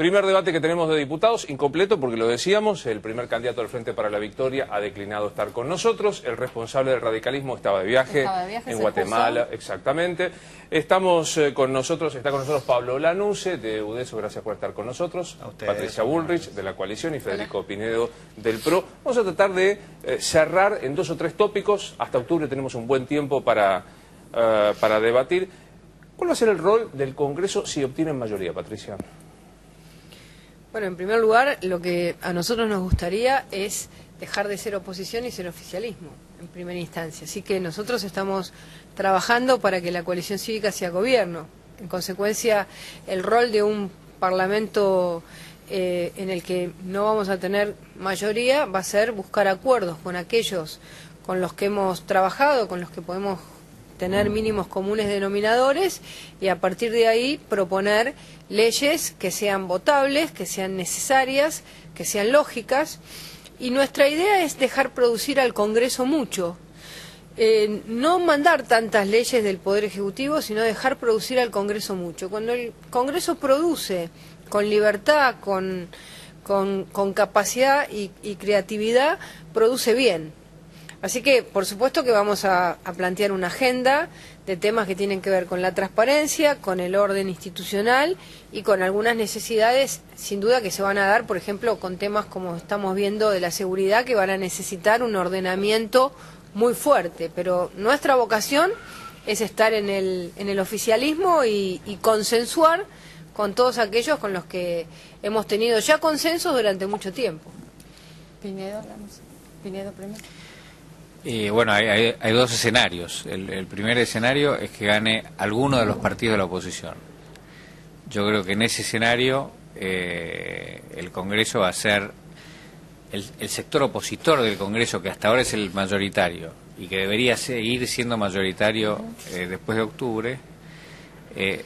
Primer debate que tenemos de diputados, incompleto porque lo decíamos, el primer candidato del Frente para la Victoria ha declinado estar con nosotros, el responsable del radicalismo estaba de viaje en Guatemala, exactamente. Está con nosotros Pablo Lanusse de UDESO, gracias por estar con nosotros, Patricia Bullrich de la coalición y Federico Pinedo del PRO. Vamos a tratar de cerrar en 2 o 3 tópicos, hasta octubre tenemos un buen tiempo para debatir. ¿Cuál va a ser el rol del Congreso si obtienen mayoría, Patricia? Bueno, en primer lugar, lo que a nosotros nos gustaría es dejar de ser oposición y ser oficialismo, en primera instancia. Así que nosotros estamos trabajando para que la coalición cívica sea gobierno. En consecuencia, el rol de un parlamento en el que no vamos a tener mayoría va a ser buscar acuerdos con aquellos con los que hemos trabajado, con los que podemos tener mínimos comunes denominadores y a partir de ahí proponer leyes que sean votables, que sean necesarias, que sean lógicas. Y nuestra idea es dejar producir al Congreso mucho. No mandar tantas leyes del Poder Ejecutivo, sino dejar producir al Congreso mucho. Cuando el Congreso produce con libertad, con capacidad y creatividad, produce bien. Así que, por supuesto que vamos a plantear una agenda de temas que tienen que ver con la transparencia, con el orden institucional y con algunas necesidades, sin duda, que se van a dar, por ejemplo, con temas como estamos viendo de la seguridad, que van a necesitar un ordenamiento muy fuerte. Pero nuestra vocación es estar en el oficialismo y consensuar con todos aquellos con los que hemos tenido ya consensos durante mucho tiempo. Pinedo primero. Y bueno, hay 2 escenarios. El primer escenario es que gane alguno de los partidos de la oposición. Yo creo que en ese escenario el Congreso va a ser el sector opositor del Congreso, que hasta ahora es el mayoritario y que debería seguir siendo mayoritario después de octubre,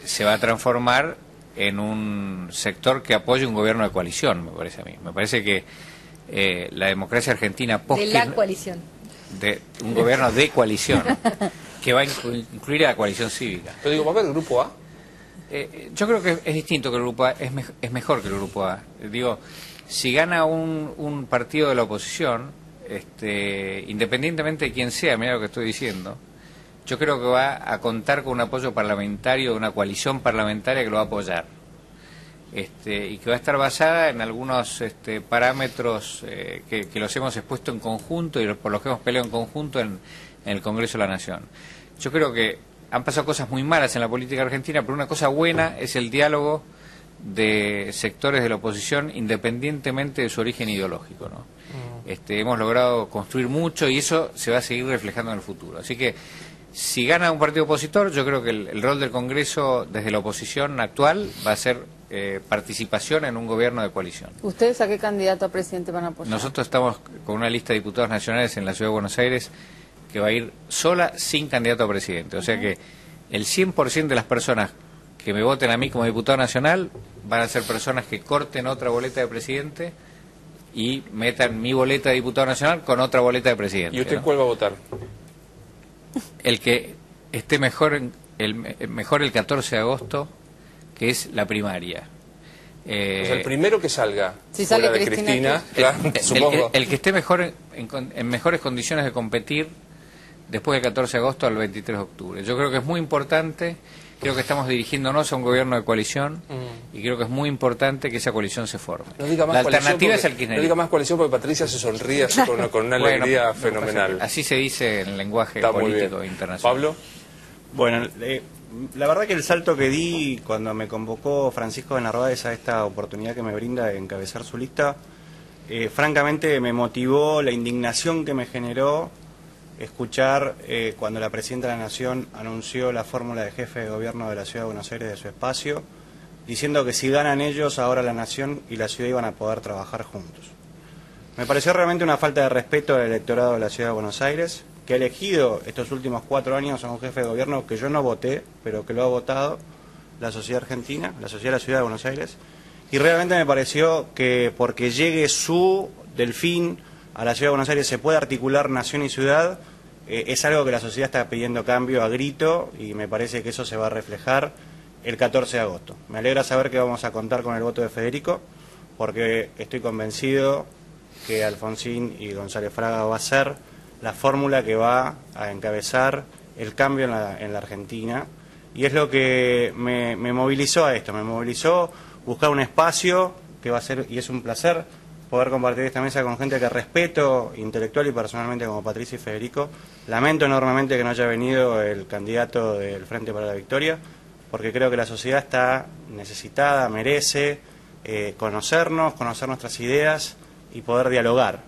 se va a transformar en un sector que apoye un gobierno de coalición, me parece a mí. Me parece que la democracia argentina de la coalición. De un gobierno de coalición que va a incluir a la coalición cívica. Yo digo, ¿va a haber el Grupo A? Yo creo que es distinto que el Grupo A, es mejor que el Grupo A. Digo, si gana un partido de la oposición, independientemente de quién sea, mira lo que estoy diciendo, yo creo que va a contar con un apoyo parlamentario de una coalición parlamentaria que lo va a apoyar. Y que va a estar basada en algunos parámetros que los hemos expuesto en conjunto y por los que hemos peleado en conjunto en el Congreso de la Nación. Yo creo que han pasado cosas muy malas en la política argentina, pero una cosa buena es el diálogo de sectores de la oposición independientemente de su origen ideológico, ¿no? Hemos logrado construir mucho y eso se va a seguir reflejando en el futuro. Así que si gana un partido opositor, yo creo que el rol del Congreso desde la oposición actual va a ser participación en un gobierno de coalición. ¿Ustedes a qué candidato a presidente van a apoyar? Nosotros estamos con una lista de diputados nacionales en la Ciudad de Buenos Aires que va a ir sola, sin candidato a presidente. O sea que el 100% de las personas que me voten a mí como diputado nacional van a ser personas que corten otra boleta de presidente y metan mi boleta de diputado nacional con otra boleta de presidente. ¿Y usted cuál va a votar? El que esté mejor el 14 de agosto, que es la primaria. El primero que salga, si sale de Cristina, claro, supongo. El que esté mejor en mejores condiciones de competir después del 14 de agosto al 23 de octubre. Yo creo que es muy importante, creo que estamos dirigiéndonos a un gobierno de coalición y creo que es muy importante que esa coalición se forme. No diga más la alternativa es el kirchnerismo. No diga más coalición porque Patricia se sonríe así con una alegría fenomenal. Así se dice en el lenguaje Está político internacional. ¿Pablo? Bueno, la verdad que el salto que di cuando me convocó Francisco de Narváez a esta oportunidad que me brinda de encabezar su lista, francamente me motivó la indignación que me generó escuchar cuando la Presidenta de la Nación anunció la fórmula de jefe de gobierno de la Ciudad de Buenos Aires de su espacio, diciendo que si ganan ellos, ahora la Nación y la ciudad iban a poder trabajar juntos. Me pareció realmente una falta de respeto al electorado de la Ciudad de Buenos Aires, que ha elegido estos últimos 4 años a un jefe de gobierno que yo no voté, pero que lo ha votado la sociedad argentina, la sociedad de la Ciudad de Buenos Aires, y realmente me pareció que porque llegue su delfín a la Ciudad de Buenos Aires se puede articular nación y ciudad, es algo que la sociedad está pidiendo cambio a grito y me parece que eso se va a reflejar el 14 de agosto. Me alegra saber que vamos a contar con el voto de Federico, porque estoy convencido que Alfonsín y González Fraga va a ser la fórmula que va a encabezar el cambio en la Argentina, y es lo que me movilizó a esto, me movilizó buscar un espacio que va a ser, y es un placer poder compartir esta mesa con gente que respeto intelectual y personalmente como Patricia y Federico. Lamento enormemente que no haya venido el candidato del Frente para la Victoria, porque creo que la sociedad está necesitada, merece conocernos, conocer nuestras ideas y poder dialogar.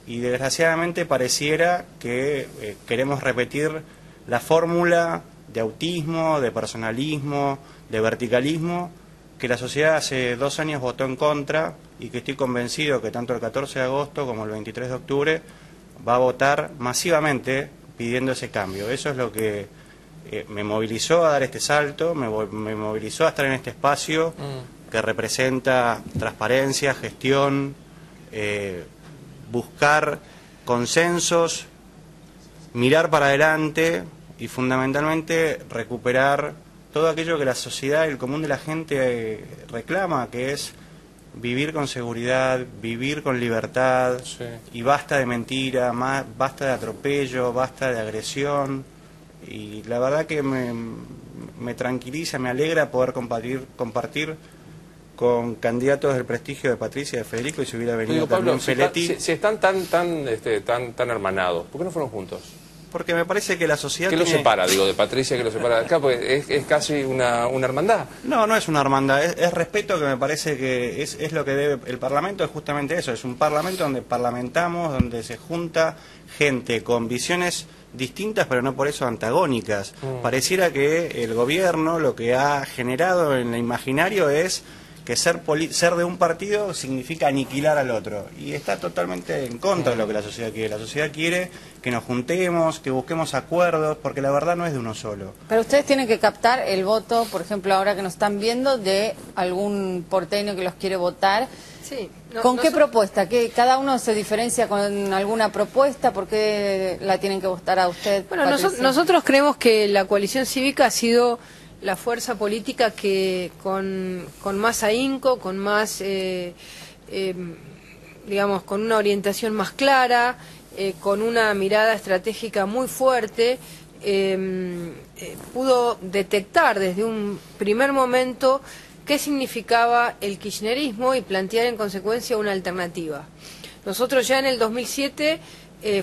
Y desgraciadamente pareciera que queremos repetir la fórmula de autismo, de personalismo, de verticalismo, que la sociedad hace 2 años votó en contra, y que estoy convencido que tanto el 14 de agosto como el 23 de octubre va a votar masivamente pidiendo ese cambio. Eso es lo que me movilizó a dar este salto, me movilizó a estar en este espacio que representa transparencia, gestión, buscar consensos, mirar para adelante y fundamentalmente recuperar todo aquello que la sociedad, el común de la gente reclama, que es vivir con seguridad, vivir con libertad, sí. Y basta de mentira, basta de atropello, basta de agresión. Y la verdad que me tranquiliza, me alegra poder compartir con candidatos del prestigio de Patricia y de Federico, y si hubiera venido también Feletti. Si están tan hermanados, ¿por qué no fueron juntos? Porque me parece que la sociedad ¿Qué lo separa, digo, de Patricia, que lo separa de acá? Porque es casi una hermandad. No, no es una hermandad, es respeto, que me parece que es lo que debe el Parlamento, es justamente eso, es un Parlamento donde parlamentamos, donde se junta gente con visiones distintas, pero no por eso antagónicas. Pareciera que el gobierno lo que ha generado en el imaginario es que ser de un partido significa aniquilar al otro, y está totalmente en contra de lo que la sociedad quiere. La sociedad quiere que nos juntemos, que busquemos acuerdos, porque la verdad no es de uno solo. Pero ustedes tienen que captar el voto, por ejemplo, ahora que nos están viendo, de algún porteño que los quiere votar. Sí. ¿Con qué propuesta? ¿Que cada uno se diferencia con alguna propuesta? ¿Por qué la tienen que votar a usted? Bueno, nosotros creemos que la coalición cívica ha sido la fuerza política que con más ahínco, con más, digamos, con una orientación más clara, con una mirada estratégica muy fuerte, pudo detectar desde un primer momento qué significaba el kirchnerismo y plantear en consecuencia una alternativa. Nosotros ya en el 2007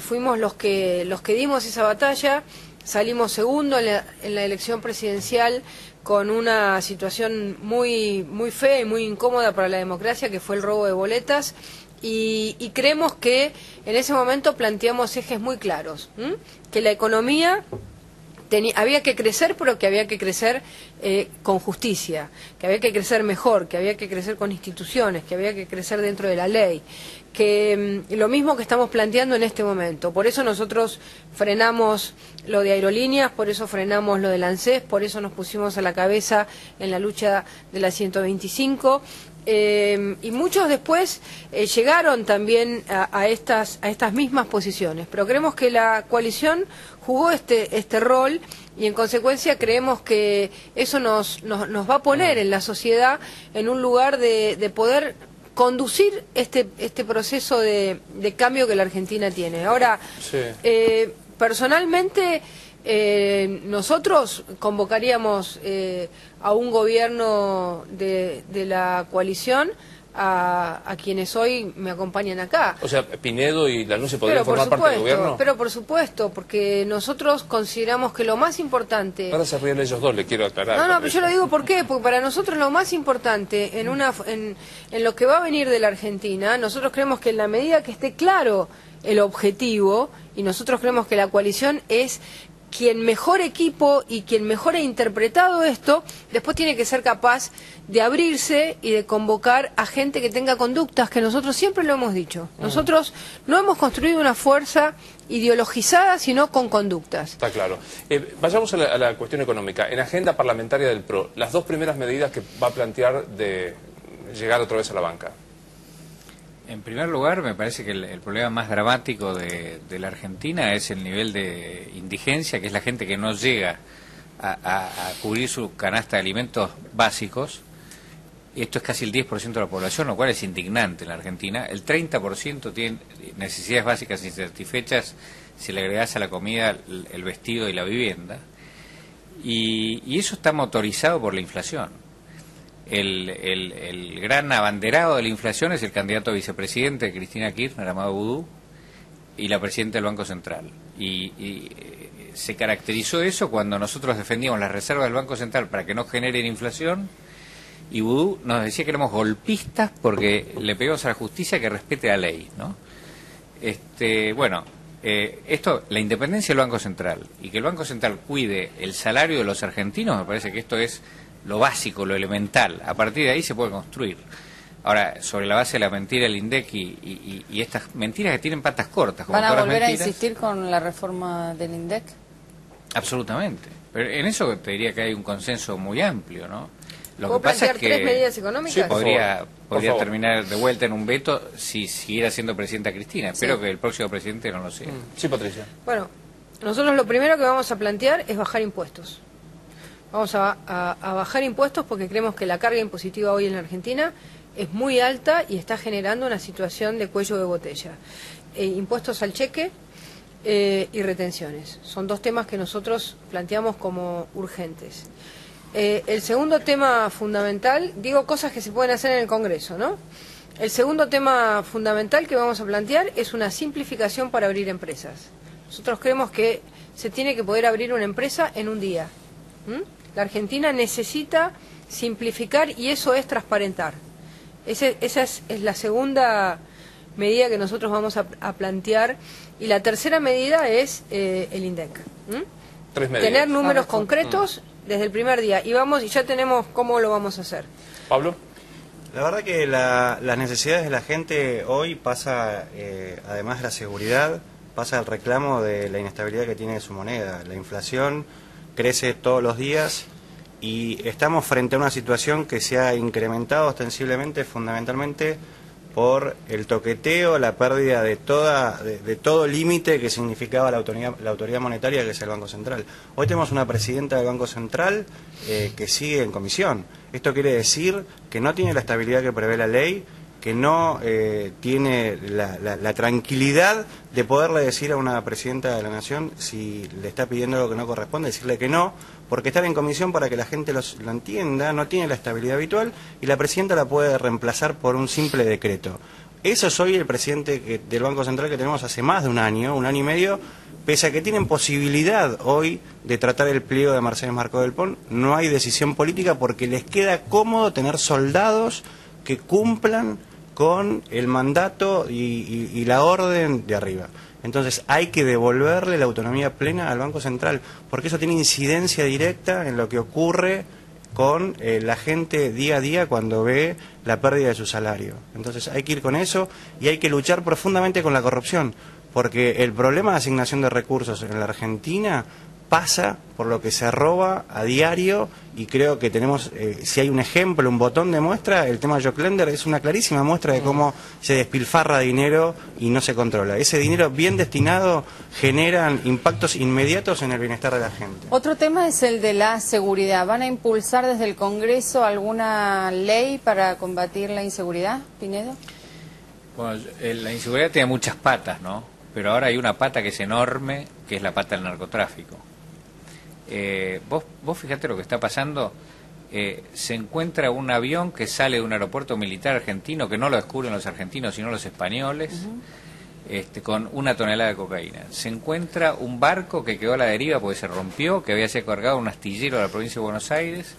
fuimos los que dimos esa batalla. Salimos segundo en la elección presidencial con una situación muy fea y muy incómoda para la democracia, que fue el robo de boletas, y creemos que en ese momento planteamos ejes muy claros, que la economía había que crecer, pero que había que crecer con justicia, que había que crecer mejor, que había que crecer con instituciones, que había que crecer dentro de la ley, que lo mismo que estamos planteando en este momento. Por eso nosotros frenamos lo de aerolíneas, por eso frenamos lo del ANSES, por eso nos pusimos a la cabeza en la lucha de la 125, y muchos después llegaron también a estas mismas posiciones, pero creemos que la coalición jugó este rol, y en consecuencia creemos que eso nos va a poner en la sociedad en un lugar de poder conducir este proceso de cambio que la Argentina tiene. Ahora, sí. Personalmente, nosotros convocaríamos a un gobierno de la coalición a quienes hoy me acompañan acá. O sea, Pinedo y Lanús podrían formar parte del gobierno. Pero por supuesto, porque nosotros consideramos que lo más importante... Ahora se ríen ellos dos, le quiero aclarar. No, pero yo lo digo ¿por qué? Porque para nosotros lo más importante en lo que va a venir de la Argentina, nosotros creemos que en la medida que esté claro el objetivo, y nosotros creemos que la coalición es quien mejor equipo y quien mejor ha interpretado esto, después tiene que ser capaz de abrirse y de convocar a gente que tenga conductas, que nosotros siempre lo hemos dicho. Nosotros no hemos construido una fuerza ideologizada, sino con conductas. Está claro. Vayamos a la cuestión económica. En agenda parlamentaria del PRO, las 2 primeras medidas que va a plantear de llegar otra vez a la banca. En primer lugar, me parece que el problema más dramático de la Argentina es el nivel de indigencia, que es la gente que no llega a cubrir su canasta de alimentos básicos. Esto es casi el 10% de la población, lo cual es indignante en la Argentina. El 30% tiene necesidades básicas insatisfechas si le agregás a la comida el vestido y la vivienda. Y eso está motorizado por la inflación. El gran abanderado de la inflación es el candidato a vicepresidente de Cristina Kirchner, Amado Boudou, y la presidenta del Banco Central. Y se caracterizó eso cuando nosotros defendíamos las reservas del Banco Central para que no generen inflación, y Boudou nos decía que éramos golpistas porque le pedimos a la justicia que respete la ley, ¿no? Esto, la independencia del Banco Central y que el Banco Central cuide el salario de los argentinos, me parece que esto es lo básico, lo elemental. A partir de ahí se puede construir. Ahora, sobre la base de la mentira del INDEC y estas mentiras que tienen patas cortas. Como ¿Van a todas volver las a mentiras, insistir con la reforma del INDEC? Absolutamente. Pero en eso te diría que hay un consenso muy amplio, ¿no? Lo ¿Puedo que pasa plantear es que 3 medidas económicas? Sí, podría Por favor. terminar de vuelta en un veto si siguiera siendo presidenta Cristina. Espero que el próximo presidente no lo sea. Sí, Patricia. Bueno, nosotros lo primero que vamos a plantear es bajar impuestos. Vamos a bajar impuestos porque creemos que la carga impositiva hoy en la Argentina es muy alta y está generando una situación de cuello de botella. Impuestos al cheque y retenciones. Son 2 temas que nosotros planteamos como urgentes. El segundo tema fundamental, digo cosas que se pueden hacer en el Congreso, ¿no? El segundo tema fundamental que vamos a plantear es una simplificación para abrir empresas. Nosotros creemos que se tiene que poder abrir una empresa en un día. La Argentina necesita simplificar y eso es transparentar. Esa es la segunda medida que nosotros vamos a plantear. Y la tercera medida es el INDEC. 3 medidas. Tener números concretos desde el primer día. Y ya tenemos cómo lo vamos a hacer. Pablo. La verdad que las necesidades de la gente hoy pasa, además de la seguridad, pasa el reclamo de la inestabilidad que tiene su moneda. La inflación crece todos los días y estamos frente a una situación que se ha incrementado ostensiblemente, fundamentalmente, por el toqueteo, la pérdida de todo límite que significaba la autoridad monetaria, que es el Banco Central. Hoy tenemos una presidenta del Banco Central que sigue en comisión. Esto quiere decir que no tiene la estabilidad que prevé la ley, que no tiene la tranquilidad de poderle decir a una presidenta de la Nación si le está pidiendo algo que no corresponde, decirle que no, porque estar en comisión para que la gente lo entienda, no tiene la estabilidad habitual y la presidenta la puede reemplazar por un simple decreto. Eso es hoy el presidente del Banco Central que tenemos hace más de un año y medio, pese a que tienen posibilidad hoy de tratar el pliego de Mercedes Marcó del Pon, no hay decisión política porque les queda cómodo tener soldados que cumplan con el mandato y la orden de arriba. Entonces hay que devolverle la autonomía plena al Banco Central, porque eso tiene incidencia directa en lo que ocurre con la gente día a día cuando ve la pérdida de su salario. Entonces hay que ir con eso y hay que luchar profundamente con la corrupción, porque el problema de asignación de recursos en la Argentina pasa por lo que se roba a diario y creo que tenemos, si hay un ejemplo, un botón de muestra, el tema Joclender es una clarísima muestra de cómo se despilfarra dinero y no se controla. Ese dinero bien destinado generan impactos inmediatos en el bienestar de la gente. Otro tema es el de la seguridad. ¿Van a impulsar desde el Congreso alguna ley para combatir la inseguridad, Pinedo? Bueno, la inseguridad tiene muchas patas, ¿no? Pero ahora hay una pata que es enorme, que es la pata del narcotráfico. Vos fíjate lo que está pasando. Se encuentra un avión que sale de un aeropuerto militar argentino, que no lo descubren los argentinos sino los españoles, con 1 tonelada de cocaína. Se encuentra un barco que quedó a la deriva porque se rompió, que había sido cargado un astillero de la provincia de Buenos Aires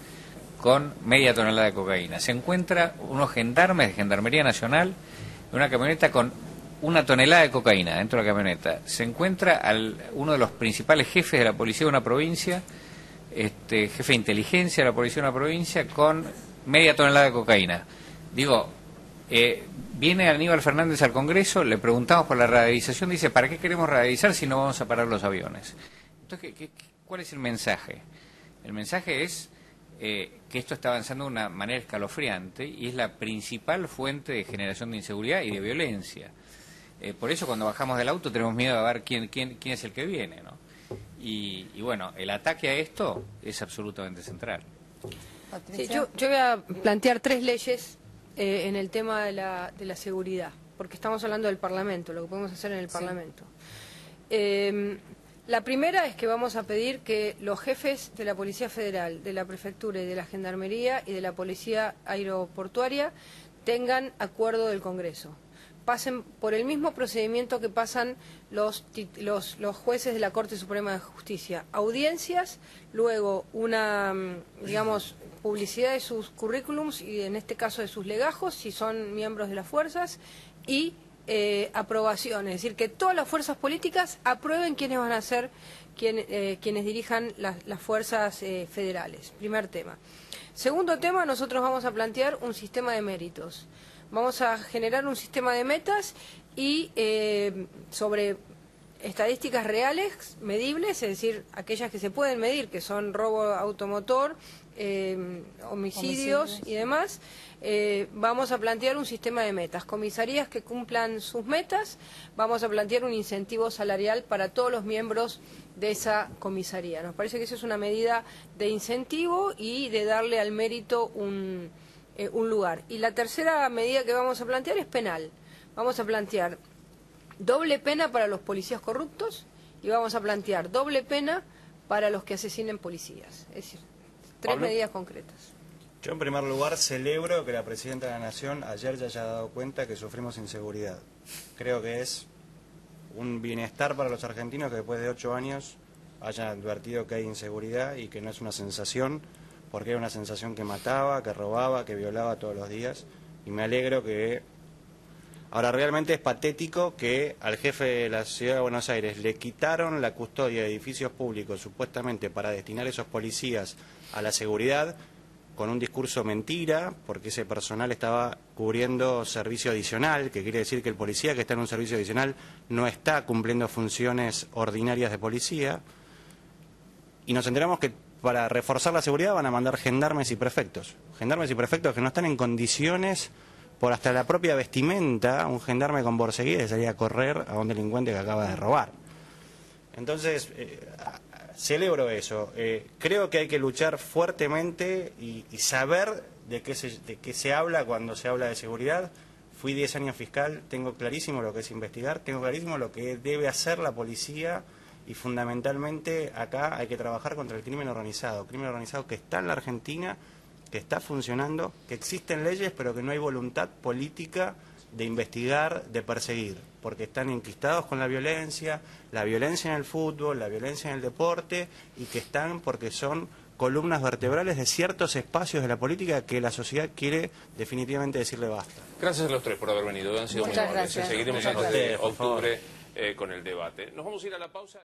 con media tonelada de cocaína. Se encuentra unos gendarmes de Gendarmería Nacional en una camioneta con 1 tonelada de cocaína dentro de la camioneta. Se encuentra uno de los principales jefes de la policía de una provincia, jefe de inteligencia de la policía de una provincia, con media tonelada de cocaína. Digo, viene Aníbal Fernández al Congreso, le preguntamos por la radicalización, dice, ¿para qué queremos radicalizar si no vamos a parar los aviones? Entonces, ¿cuál es el mensaje? El mensaje es que esto está avanzando de una manera escalofriante y es la principal fuente de generación de inseguridad y de violencia. Por eso cuando bajamos del auto tenemos miedo de ver quién es el que viene, ¿no? Y bueno, el ataque a esto es absolutamente central. Sí, yo voy a plantear 3 leyes en el tema de la seguridad, porque estamos hablando del Parlamento, lo que podemos hacer en el Parlamento. La primera es que vamos a pedir que los jefes de la Policía Federal, de la Prefectura y de la Gendarmería y de la Policía Aeroportuaria tengan acuerdo del Congreso. Pasen por el mismo procedimiento que pasan los jueces de la Corte Suprema de Justicia. Audiencias, luego una, digamos, publicidad de sus currículums y en este caso de sus legajos, si son miembros de las fuerzas, y aprobación, es decir, que todas las fuerzas políticas aprueben quiénes van a ser quienes dirijan las fuerzas federales. Primer tema. Segundo tema, nosotros vamos a plantear un sistema de méritos. Vamos a generar un sistema de metas y sobre estadísticas reales, medibles, es decir, aquellas que se pueden medir, que son robo automotor, homicidios y demás. Vamos a plantear un sistema de metas, comisarías que cumplan sus metas, vamos a plantear un incentivo salarial para todos los miembros de esa comisaría. Nos parece que eso es una medida de incentivo y de darle al mérito un lugar. Y la tercera medida que vamos a plantear es penal. Vamos a plantear doble pena para los policías corruptos y vamos a plantear doble pena para los que asesinen policías. Es decir, 3 medidas concretas. Yo en primer lugar celebro que la Presidenta de la Nación ayer ya haya dado cuenta que sufrimos inseguridad. Creo que es un bienestar para los argentinos que después de 8 años hayan advertido que hay inseguridad y que no es una sensación, porque era una sensación que mataba, que robaba, que violaba todos los días. Y me alegro que... Ahora, realmente es patético que al jefe de la Ciudad de Buenos Aires le quitaron la custodia de edificios públicos supuestamente para destinar esos policías a la seguridad, con un discurso mentira, porque ese personal estaba cubriendo servicio adicional, que quiere decir que el policía que está en un servicio adicional no está cumpliendo funciones ordinarias de policía, y nos enteramos que para reforzar la seguridad van a mandar gendarmes y prefectos que no están en condiciones, por hasta la propia vestimenta, un gendarme con borseguía salía a correr a un delincuente que acaba de robar. Entonces, celebro eso. Creo que hay que luchar fuertemente y saber de qué se habla cuando se habla de seguridad. Fui 10 años fiscal, tengo clarísimo lo que es investigar, tengo clarísimo lo que debe hacer la policía y fundamentalmente acá hay que trabajar contra el crimen organizado que está en la Argentina, que está funcionando, que existen leyes pero que no hay voluntad política de investigar, de perseguir, porque están enquistados con la violencia en el fútbol, la violencia en el deporte, y que están porque son columnas vertebrales de ciertos espacios de la política que la sociedad quiere definitivamente decirle basta. Gracias a los 3 por haber venido, han sido muy amables. Seguiremos hasta de octubre con el debate. Nos vamos a ir a la pausa.